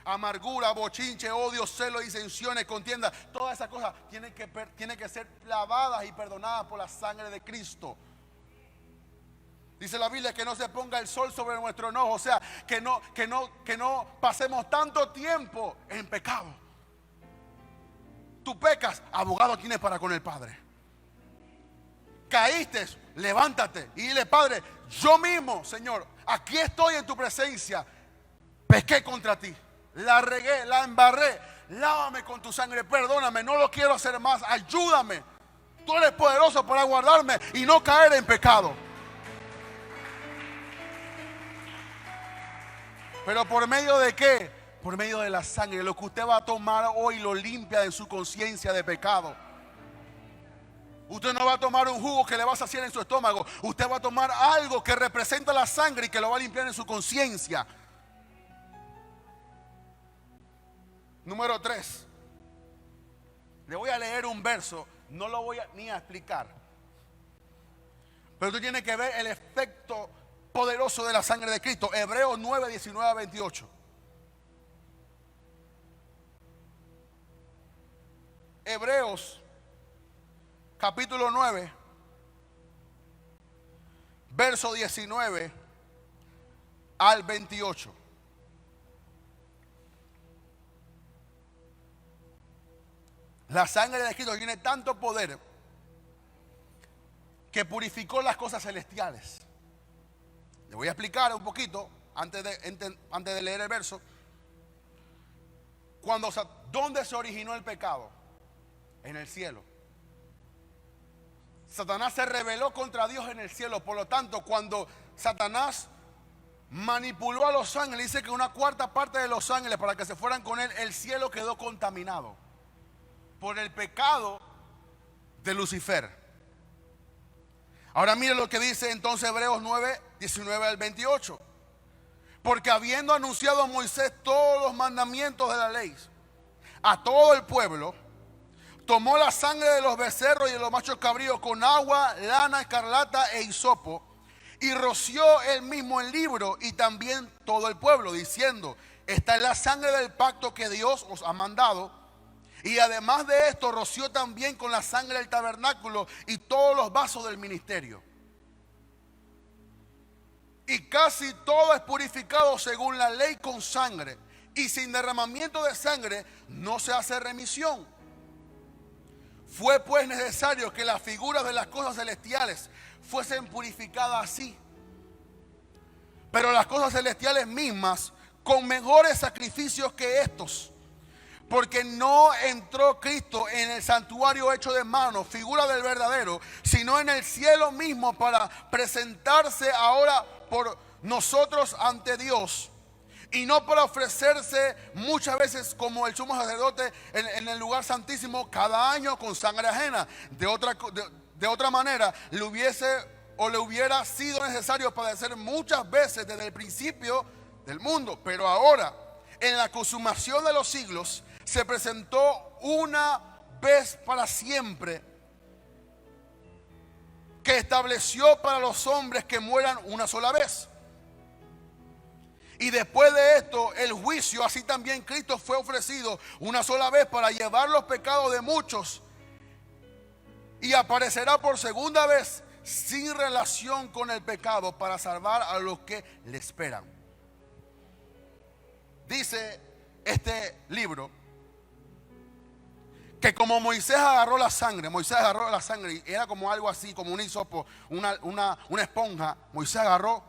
Amargura, bochinche, odio, celo, disensiones, contienda, todas esas cosas tienen que ser lavadas y perdonadas por la sangre de Cristo. Dice la Biblia que no se ponga el sol sobre nuestro enojo, o sea, que no pasemos tanto tiempo en pecado. Tú pecas, abogado tienes para con el Padre. Caíste, levántate y dile, Padre, yo mismo, Señor, aquí estoy en tu presencia. Pequé contra ti, la regué, la embarré. Lávame con tu sangre, perdóname, no lo quiero hacer más. Ayúdame. Tú eres poderoso para guardarme y no caer en pecado. Pero ¿por medio de qué? Por medio de la sangre. Lo que usted va a tomar hoy lo limpia de su conciencia de pecado. Usted no va a tomar un jugo que le va a saciar en su estómago. Usted va a tomar algo que representa la sangre y que lo va a limpiar en su conciencia. Número 3. Le voy a leer un verso. No lo voy ni a explicar. Pero tú tienes que ver el efecto poderoso de la sangre de Cristo. Hebreos 9, 19 a 28. Hebreos capítulo 9, verso 19 al 28. La sangre de Cristo tiene tanto poder que purificó las cosas celestiales. Le voy a explicar un poquito antes de leer el verso. ¿Dónde se originó el pecado? En el cielo. Satanás se rebeló contra Dios en el cielo. Por lo tanto, cuando Satanás manipuló a los ángeles, dice que una cuarta parte de los ángeles para que se fueran con él, el cielo quedó contaminado por el pecado de Lucifer. Ahora mire lo que dice entonces Hebreos 9, 19 al 28. Porque habiendo anunciado a Moisés todos los mandamientos de la ley a todo el pueblo, tomó la sangre de los becerros y de los machos cabríos con agua, lana, escarlata e hisopo, y roció él mismo el libro y también todo el pueblo, diciendo: esta es la sangre del pacto que Dios os ha mandado. Y además de esto, roció también con la sangre del tabernáculo y todos los vasos del ministerio. Y casi todo es purificado según la ley con sangre, y sin derramamiento de sangre no se hace remisión. Fue pues necesario que las figuras de las cosas celestiales fuesen purificadas así. Pero las cosas celestiales mismas con mejores sacrificios que estos. Porque no entró Cristo en el santuario hecho de manos, figura del verdadero, sino en el cielo mismo para presentarse ahora por nosotros ante Dios. Y no para ofrecerse muchas veces como el sumo sacerdote en el lugar santísimo cada año con sangre ajena. De otra manera le hubiera sido necesario padecer muchas veces desde el principio del mundo. Pero ahora, en la consumación de los siglos, se presentó una vez para siempre, que estableció para los hombres que mueran una sola vez. Y después de esto, el juicio. Así también Cristo fue ofrecido una sola vez para llevar los pecados de muchos. Y aparecerá por segunda vez sin relación con el pecado para salvar a los que le esperan. Dice este libro que como Moisés agarró la sangre y era como algo así, como un hisopo, una esponja. Moisés agarró,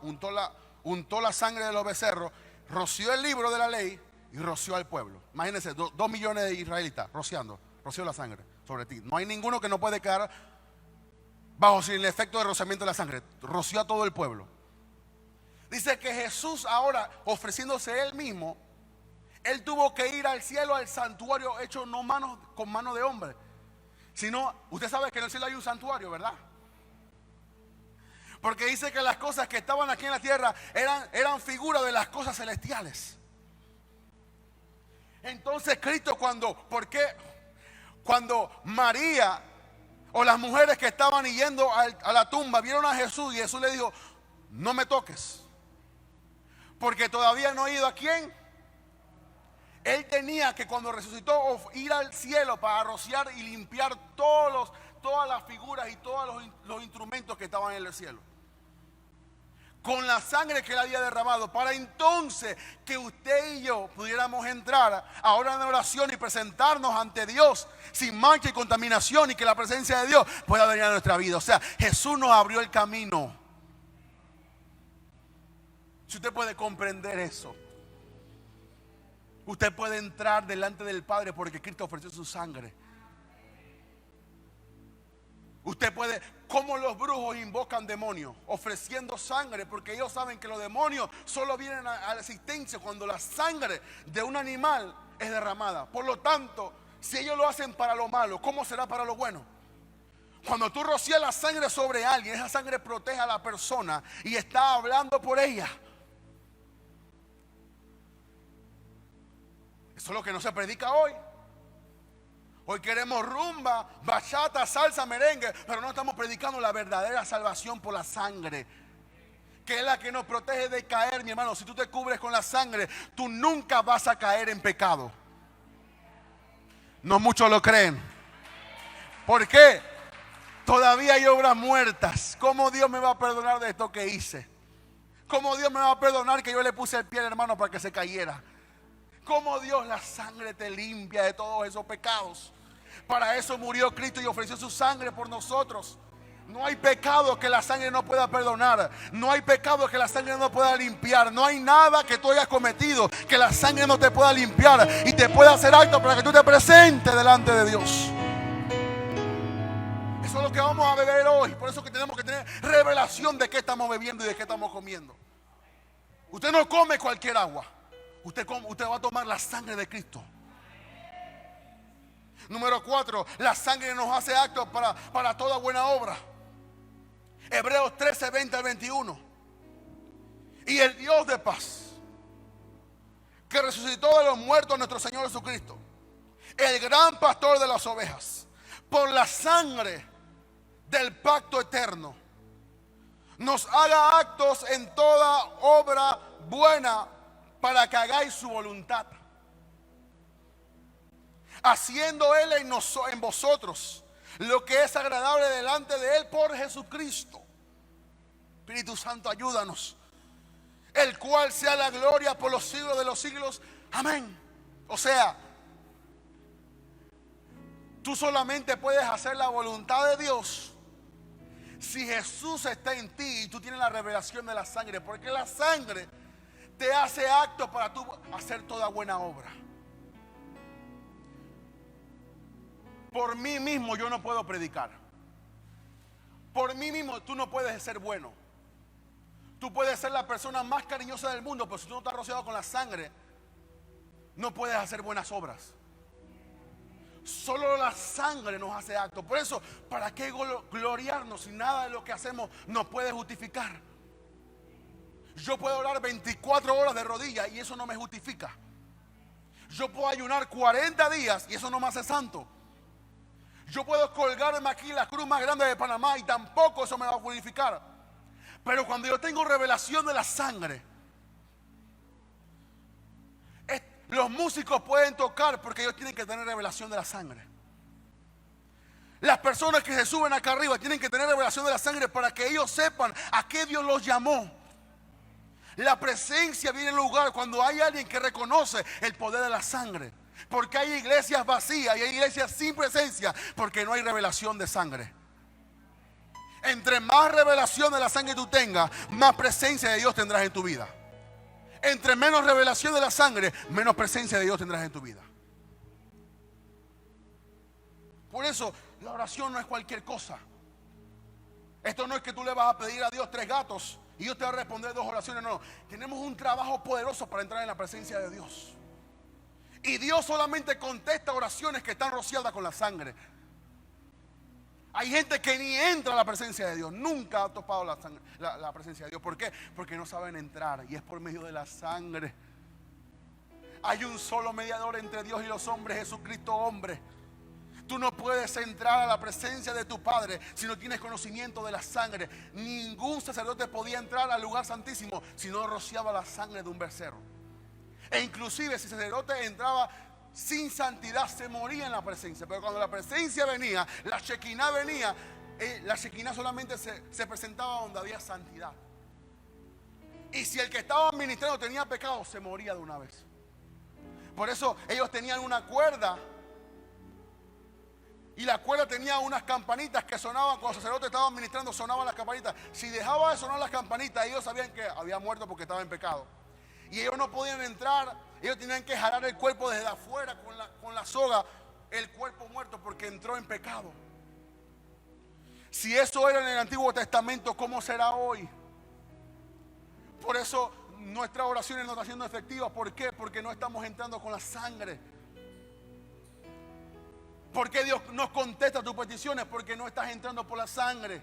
untó la sangre de los becerros, roció el libro de la ley y roció al pueblo. Imagínense, 2 millones de israelitas roció la sangre sobre ti. No hay ninguno que no puede quedar bajo sin el efecto de rociamiento de la sangre. Roció a todo el pueblo. Dice que Jesús ahora, ofreciéndose él mismo, él tuvo que ir al cielo, al santuario hecho no con mano de hombre, sino, usted sabe que en el cielo hay un santuario, ¿verdad? Porque dice que las cosas que estaban aquí en la tierra eran figuras de las cosas celestiales. Entonces Cristo cuando María o las mujeres que estaban yendo a la tumba vieron a Jesús, y Jesús le dijo: no me toques, porque todavía no he ido. ¿A quién? Él tenía que, cuando resucitó, ir al cielo para rociar y limpiar todas las figuras y todos los instrumentos que estaban en el cielo, con la sangre que él había derramado, para entonces que usted y yo pudiéramos entrar ahora en oración y presentarnos ante Dios sin mancha y contaminación, y que la presencia de Dios pueda venir a nuestra vida. O sea, Jesús nos abrió el camino. Si usted puede comprender eso, usted puede entrar delante del Padre porque Cristo ofreció su sangre. Usted puede, como los brujos invocan demonios, ofreciendo sangre, porque ellos saben que los demonios solo vienen a la existencia cuando la sangre de un animal es derramada. Por lo tanto, si ellos lo hacen para lo malo, ¿cómo será para lo bueno? Cuando tú rocías la sangre sobre alguien, esa sangre protege a la persona y está hablando por ella. Eso es lo que no se predica hoy. Hoy queremos rumba, bachata, salsa, merengue, pero no estamos predicando la verdadera salvación por la sangre, que es la que nos protege de caer, mi hermano. Si tú te cubres con la sangre, tú nunca vas a caer en pecado. No muchos lo creen. ¿Por qué? Todavía hay obras muertas. ¿Cómo Dios me va a perdonar de esto que hice? ¿Cómo Dios me va a perdonar que yo le puse el pie al hermano para que se cayera? ¿Cómo Dios, la sangre te limpia de todos esos pecados? Para eso murió Cristo y ofreció su sangre por nosotros. No hay pecado que la sangre no pueda perdonar. No hay pecado que la sangre no pueda limpiar. No hay nada que tú hayas cometido que la sangre no te pueda limpiar y te pueda hacer acto para que tú te presentes delante de Dios. Eso es lo que vamos a beber hoy. Por eso que tenemos que tener revelación de qué estamos bebiendo y de qué estamos comiendo. Usted no come cualquier agua. Usted va a tomar la sangre de Cristo. Número 4, la sangre nos hace actos para toda buena obra. Hebreos 13, 20 al 21. Y el Dios de paz, que resucitó de los muertos a nuestro Señor Jesucristo, el gran pastor de las ovejas, por la sangre del pacto eterno, nos haga actos en toda obra buena, para que hagáis su voluntad, haciendo Él en vosotros lo que es agradable delante de Él por Jesucristo. Espíritu Santo, ayúdanos. El cual sea la gloria por los siglos de los siglos. Amén. O sea, tú solamente puedes hacer la voluntad de Dios si Jesús está en ti y tú tienes la revelación de la sangre, porque la sangre te hace acto para tú hacer toda buena obra. Por mí mismo yo no puedo predicar. Por mí mismo tú no puedes ser bueno. Tú puedes ser la persona más cariñosa del mundo, pero si tú no estás rociado con la sangre, no puedes hacer buenas obras. Solo la sangre nos hace acto. Por eso, ¿para qué gloriarnos si nada de lo que hacemos nos puede justificar? Yo puedo orar 24 horas de rodillas y eso no me justifica. Yo puedo ayunar 40 días y eso no me hace santo. Yo puedo colgarme aquí la cruz más grande de Panamá y tampoco eso me va a purificar. Pero cuando yo tengo revelación de la sangre, los músicos pueden tocar porque ellos tienen que tener revelación de la sangre. Las personas que se suben acá arriba tienen que tener revelación de la sangre para que ellos sepan a qué Dios los llamó. La presencia viene en lugar cuando hay alguien que reconoce el poder de la sangre. Porque hay iglesias vacías y hay iglesias sin presencia porque no hay revelación de sangre. Entre más revelación de la sangre tú tengas, más presencia de Dios tendrás en tu vida. Entre menos revelación de la sangre, menos presencia de Dios tendrás en tu vida. Por eso la oración no es cualquier cosa. Esto no es que tú le vas a pedir a Dios 3 gatos y Dios te va a responder 2 oraciones. No, tenemos un trabajo poderoso para entrar en la presencia de Dios. Y Dios solamente contesta oraciones que están rociadas con la sangre. Hay gente que ni entra a la presencia de Dios. Nunca ha topado la presencia de Dios. ¿Por qué? Porque no saben entrar. Y es por medio de la sangre. Hay un solo mediador entre Dios y los hombres, Jesucristo hombre. Tú no puedes entrar a la presencia de tu Padre si no tienes conocimiento de la sangre. Ningún sacerdote podía entrar al lugar santísimo si no rociaba la sangre de un becerro. E inclusive si el sacerdote entraba sin santidad, se moría en la presencia. Pero cuando la presencia venía, la Shekinah venía, la Shekinah solamente se presentaba donde había santidad. Y si el que estaba ministrando tenía pecado, se moría de una vez. Por eso ellos tenían una cuerda Y la cuerda tenía unas campanitas que sonaban. Cuando el sacerdote estaba ministrando, sonaban las campanitas. Si dejaba de sonar las campanitas, ellos sabían que había muerto porque estaba en pecado. Y ellos no podían entrar. Ellos tenían que jalar el cuerpo desde afuera con la soga. El cuerpo muerto porque entró en pecado. Si eso era en el Antiguo Testamento, ¿cómo será hoy? Por eso nuestras oraciones no están siendo efectivas. ¿Por qué? Porque no estamos entrando con la sangre. ¿Por qué Dios nos contesta tus peticiones? Porque no estás entrando por la sangre.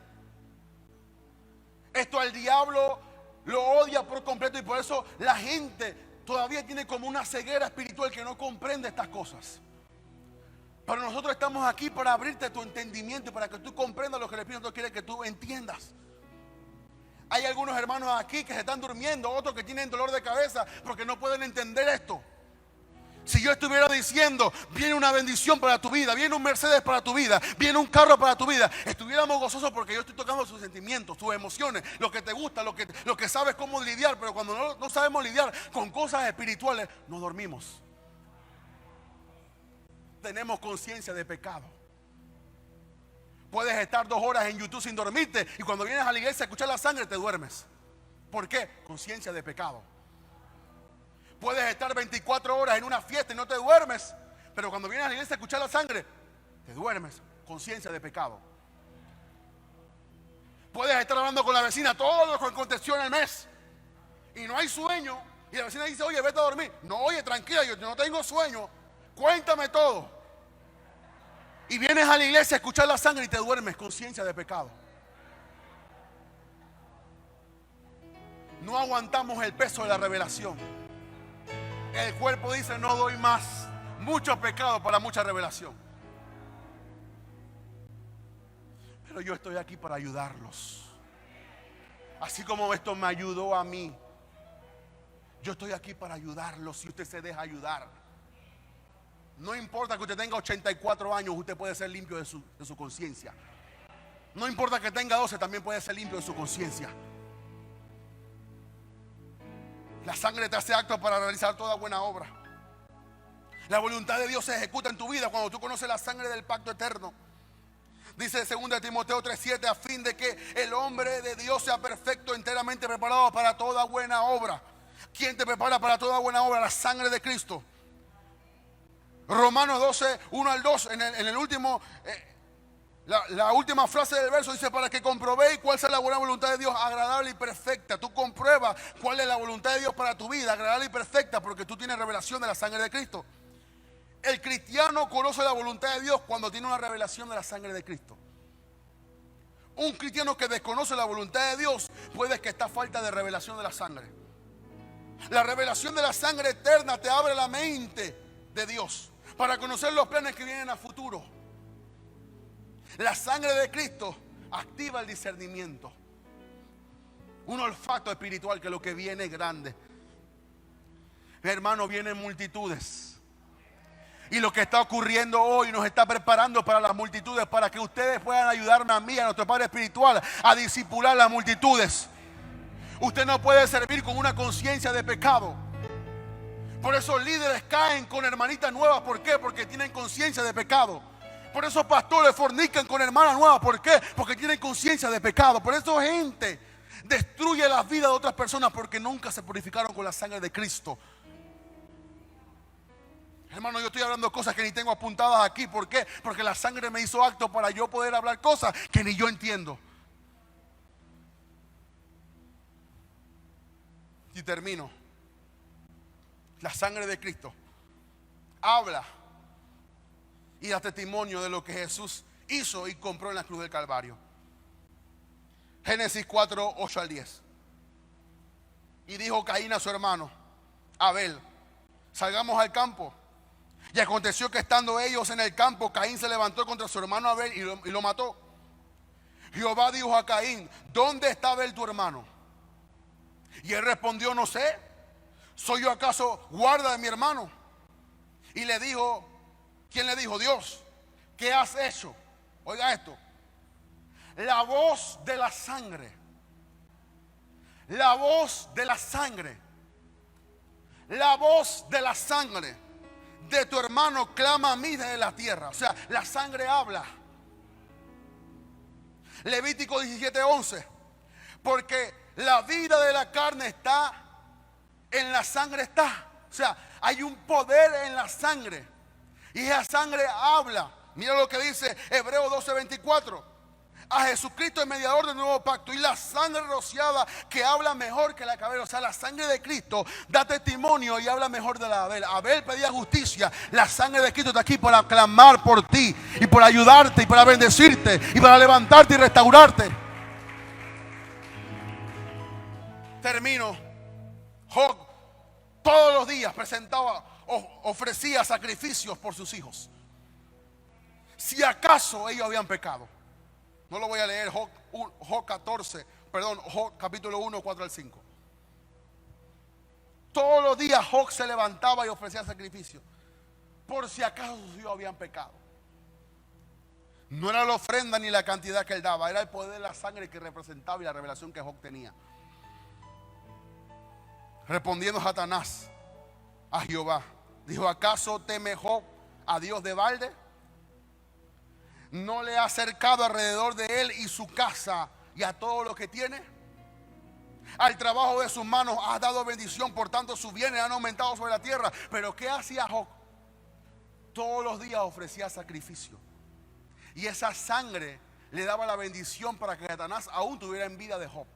Esto al diablo lo odia por completo y por eso la gente todavía tiene como una ceguera espiritual que no comprende estas cosas. Pero nosotros estamos aquí para abrirte tu entendimiento y para que tú comprendas lo que el Espíritu Santo quiere que tú entiendas. Hay algunos hermanos aquí que se están durmiendo, otros que tienen dolor de cabeza porque no pueden entender esto. Si yo estuviera diciendo, viene una bendición para tu vida, viene un Mercedes para tu vida, viene un carro para tu vida, estuviéramos gozosos porque yo estoy tocando sus sentimientos, sus emociones, lo que te gusta, lo que sabes cómo lidiar. Pero cuando no sabemos lidiar con cosas espirituales, no dormimos. Tenemos conciencia de pecado. Puedes estar 2 horas en YouTube sin dormirte y cuando vienes a la iglesia a escuchar la sangre te duermes. ¿Por qué? Conciencia de pecado. Puedes estar 24 horas en una fiesta y no te duermes, pero cuando vienes a la iglesia a escuchar la sangre, te duermes. Conciencia de pecado. Puedes estar hablando con la vecina todo lo que aconteció en el mes y no hay sueño, y la vecina dice, oye, vete a dormir. No, oye, tranquila, yo no tengo sueño, cuéntame todo. Y vienes a la iglesia a escuchar la sangre y te duermes. Conciencia de pecado. No aguantamos el peso de la revelación. El cuerpo dice, no doy más. Mucho pecado para mucha revelación. Pero yo estoy aquí para ayudarlos. Así como esto me ayudó a mí, yo estoy aquí para ayudarlos si usted se deja ayudar. No importa que usted tenga 84 años, usted puede ser limpio de su conciencia. No importa que tenga 12, también puede ser limpio de su conciencia. La sangre te hace apto para realizar toda buena obra. La voluntad de Dios se ejecuta en tu vida cuando tú conoces la sangre del pacto eterno. Dice 2 Timoteo 3:7, a fin de que el hombre de Dios sea perfecto, enteramente preparado para toda buena obra. ¿Quién te prepara para toda buena obra? La sangre de Cristo. Romanos 12, 1 al 2, en el último... La última frase del verso dice, para que comprobéis cuál es la buena voluntad de Dios, agradable y perfecta. Tú compruebas cuál es la voluntad de Dios para tu vida, agradable y perfecta, porque tú tienes revelación de la sangre de Cristo. El cristiano conoce la voluntad de Dios cuando tiene una revelación de la sangre de Cristo. Un cristiano que desconoce la voluntad de Dios puede que está a falta de revelación de la sangre. La revelación de la sangre eterna te abre la mente de Dios para conocer los planes que vienen a futuro. La sangre de Cristo activa el discernimiento, un olfato espiritual que lo que viene es grande. Hermano, vienen multitudes. Y lo que está ocurriendo hoy nos está preparando para las multitudes, para que ustedes puedan ayudarme a mí, a nuestro Padre Espiritual, a discipular las multitudes. Usted no puede servir con una conciencia de pecado. Por eso líderes caen con hermanitas nuevas. ¿Por qué? Porque tienen conciencia de pecado. Por eso pastores fornican con hermanas nuevas. ¿Por qué? Porque tienen conciencia de pecado. Por eso gente destruye las vidas de otras personas porque nunca se purificaron con la sangre de Cristo. Hermano, yo estoy hablando cosas que ni tengo apuntadas aquí. ¿Por qué? Porque la sangre me hizo acto para yo poder hablar cosas que ni yo entiendo. Y termino. La sangre de Cristo habla y da testimonio de lo que Jesús hizo y compró en la cruz del Calvario. Génesis 4, 8 al 10. Y dijo Caín a su hermano Abel, salgamos al campo. Y aconteció que estando ellos en el campo, Caín se levantó contra su hermano Abel y lo mató. Jehová dijo a Caín, ¿dónde está Abel tu hermano? Y él respondió, no sé, ¿soy yo acaso guarda de mi hermano? Y le dijo, ¿quién le dijo? Dios. ¿Qué has hecho? Oiga esto. La voz de la sangre. La voz de la sangre. La voz de la sangre de tu hermano clama a mí desde la tierra. O sea, la sangre habla. Levítico 17:11. Porque la vida de la carne está en la sangre está. O sea, hay un poder en la sangre. Y esa sangre habla. Mira lo que dice Hebreos 12:24. A Jesucristo el mediador del nuevo pacto. Y la sangre rociada que habla mejor que la cabeza. O sea, la sangre de Cristo da testimonio y habla mejor de la de Abel. Abel pedía justicia. La sangre de Cristo está aquí para clamar por ti. Y por ayudarte y para bendecirte. Y para levantarte y restaurarte. Termino. Job todos los días presentaba, ofrecía sacrificios por sus hijos. Si acaso ellos habían pecado. No lo voy a leer, Job 14, perdón, Job capítulo 1, 4 al 5. Todos los días Job se levantaba y ofrecía sacrificio. Por si acaso sus hijos habían pecado. No era la ofrenda ni la cantidad que él daba, era el poder de la sangre que representaba y la revelación que Job tenía. Respondiendo Satanás a Jehová, dijo: ¿acaso teme Job a Dios de balde? ¿No le ha acercado alrededor de él y su casa y a todo lo que tiene? Al trabajo de sus manos ha dado bendición, por tanto sus bienes han aumentado sobre la tierra. Pero ¿qué hacía Job? Todos los días ofrecía sacrificio. Y esa sangre le daba la bendición para que Satanás aún tuviera envidia de Job.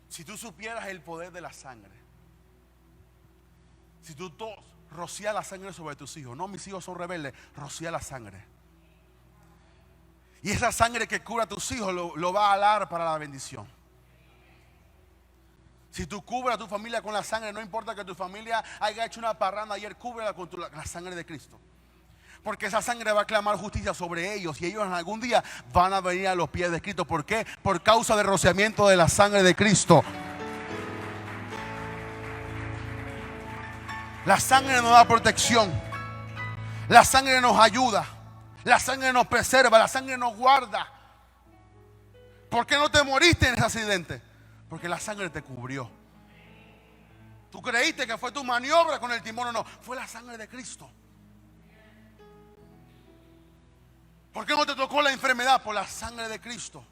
Si tú supieras el poder de la sangre. Si tú rocías la sangre sobre tus hijos. No, mis hijos son rebeldes. Rocía la sangre. Y esa sangre que cura a tus hijos lo va a alar para la bendición. Si tú cubres a tu familia con la sangre, no importa que tu familia haya hecho una parranda ayer, cúbrela con la sangre de Cristo. Porque esa sangre va a clamar justicia sobre ellos. Y ellos en algún día van a venir a los pies de Cristo. ¿Por qué? Por causa del rociamiento de la sangre de Cristo. La sangre nos da protección. La sangre nos ayuda. La sangre nos preserva. La sangre nos guarda. ¿Por qué no te moriste en ese accidente? Porque la sangre te cubrió. Tú creíste que fue tu maniobra con el timón. No, fue la sangre de Cristo. ¿Por qué no te tocó la enfermedad? Por la sangre de Cristo.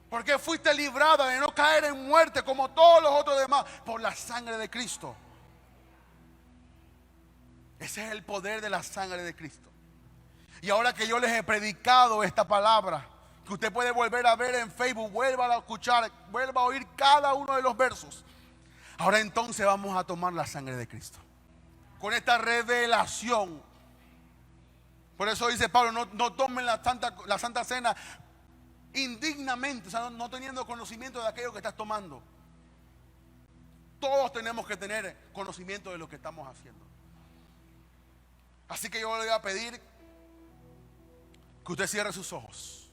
¿Por qué fuiste librada de no caer en muerte como todos los otros demás? Por la sangre de Cristo. Ese es el poder de la sangre de Cristo. Y ahora que yo les he predicado esta palabra, que usted puede volver a ver en Facebook, vuelva a escuchar, vuelva a oír cada uno de los versos. Ahora entonces vamos a tomar la sangre de Cristo. Con esta revelación. Por eso dice Pablo, no tomen la Santa Cena indignamente, o sea, no teniendo conocimiento de aquello que estás tomando. Todos tenemos que tener conocimiento de lo que estamos haciendo. Así que yo le voy a pedir que usted cierre sus ojos.